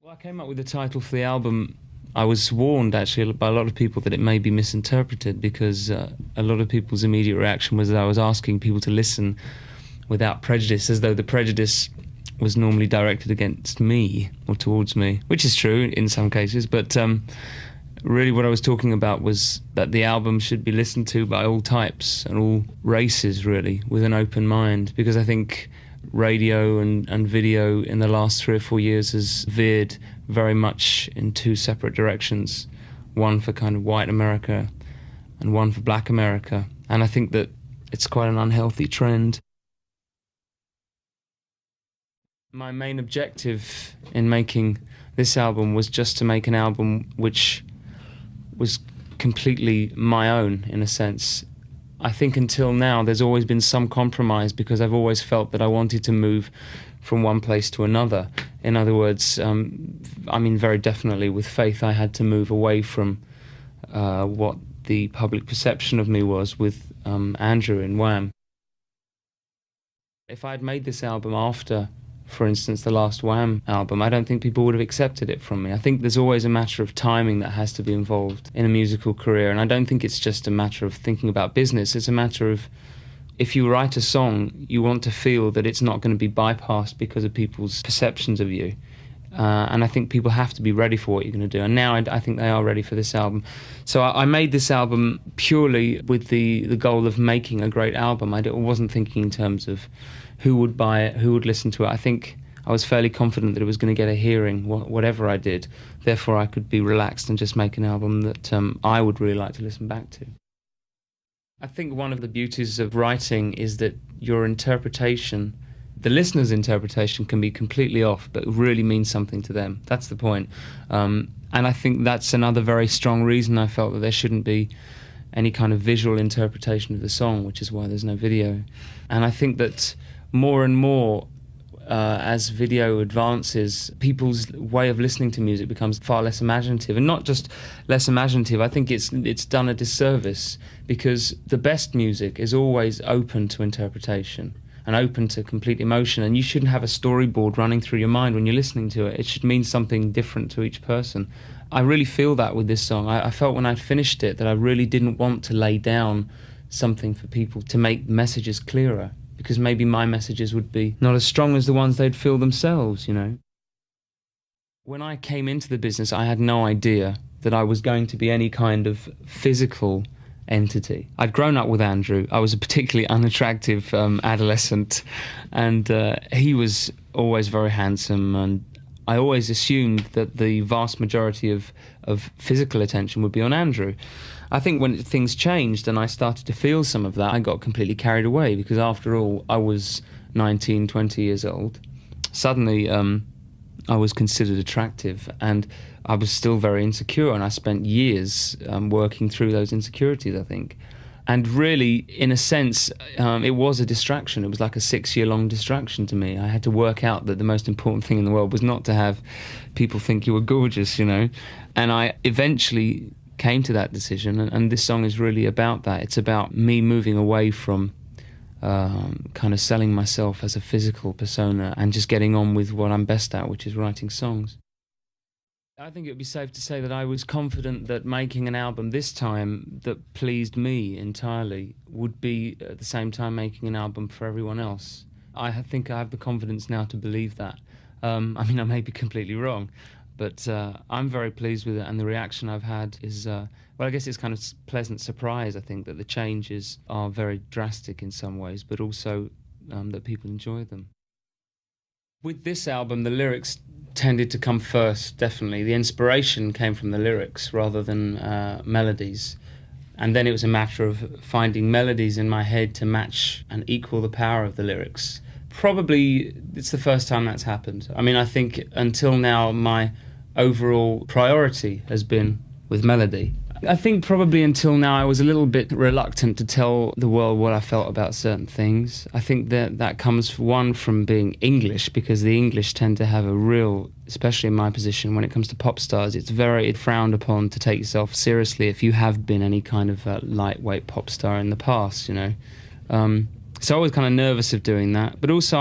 I came up with the title for the album. I was warned actually by a lot of people that it may be misinterpreted because a lot of people's immediate reaction was that I was asking people to listen without prejudice, as though the prejudice was normally directed against me or towards me, which is true in some cases, but really what I was talking about was that the album should be listened to by all types and all races, really, with an open mind, because I think radio and video in the last 3 or 4 years has veered very much in two separate directions, one for kind of white America and one for black America, and I think that it's quite an unhealthy trend. My main objective in making this album was just to make an album which was completely my own, in a sense. I think until now there's always been some compromise because I've always felt that I wanted to move from one place to another. In other words, very definitely with Faith I had to move away from what the public perception of me was with Andrew in Wham. If I'd made this album after, for instance, the last Wham album, I don't think people would have accepted it from me. I think there's always a matter of timing that has to be involved in a musical career, and I don't think it's just a matter of thinking about business. It's a matter of, if you write a song, you want to feel that it's not going to be bypassed because of people's perceptions of you. And I think people have to be ready for what you're going to do. And now I think they are ready for this album. So I made this album purely with the goal of making a great album. I wasn't thinking in terms of who would buy it, who would listen to it. I think I was fairly confident that it was going to get a hearing, whatever I did. Therefore, I could be relaxed and just make an album that I would really like to listen back to. I think one of the beauties of writing is that your interpretation, the listener's interpretation, can be completely off, but really means something to them. That's the point. And I think that's another very strong reason I felt that there shouldn't be any kind of visual interpretation of the song, which is why there's no video. And I think that more and more, as video advances, people's way of listening to music becomes far less imaginative. And not just less imaginative, I think it's done a disservice, because the best music is always open to interpretation and open to complete emotion, and you shouldn't have a storyboard running through your mind when you're listening to it. It should mean something different to each person. I really feel that with this song. I felt when I'd finished it that I really didn't want to lay down something for people to make messages clearer, because maybe my messages would be not as strong as the ones they'd feel themselves, you know. When I came into the business, I had no idea that I was going to be any kind of physical entity. I'd grown up with Andrew. I was a particularly unattractive adolescent, and he was always very handsome, and I always assumed that the vast majority of physical attention would be on Andrew. I think when things changed and I started to feel some of that, I got completely carried away, because after all, I was 19, 20 years old. Suddenly, I was considered attractive, and I was still very insecure, and I spent years working through those insecurities, I think. And really, in a sense, it was a distraction. It was like a 6-year-long distraction to me. I had to work out that the most important thing in the world was not to have people think you were gorgeous, you know. And I eventually came to that decision, and this song is really about that. It's about me moving away from kind of selling myself as a physical persona and just getting on with what I'm best at, which is writing songs. I think it would be safe to say that I was confident that making an album this time that pleased me entirely would be at the same time making an album for everyone else. I think I have the confidence now to believe that. I may be completely wrong, but I'm very pleased with it, and the reaction I've had is, I guess it's kind of pleasant surprise, I think, that the changes are very drastic in some ways, but also that people enjoy them. With this album, the lyrics tended to come first, definitely. The inspiration came from the lyrics rather than melodies. And then it was a matter of finding melodies in my head to match and equal the power of the lyrics. Probably it's the first time that's happened. I think until now my overall priority has been with melody. I think probably until now I was a little bit reluctant to tell the world what I felt about certain things. I think that comes, one, from being English, because the English tend to have a real, especially in my position, when it comes to pop stars, it's very frowned upon to take yourself seriously if you have been any kind of lightweight pop star in the past, you know. So I was kind of nervous of doing that, but also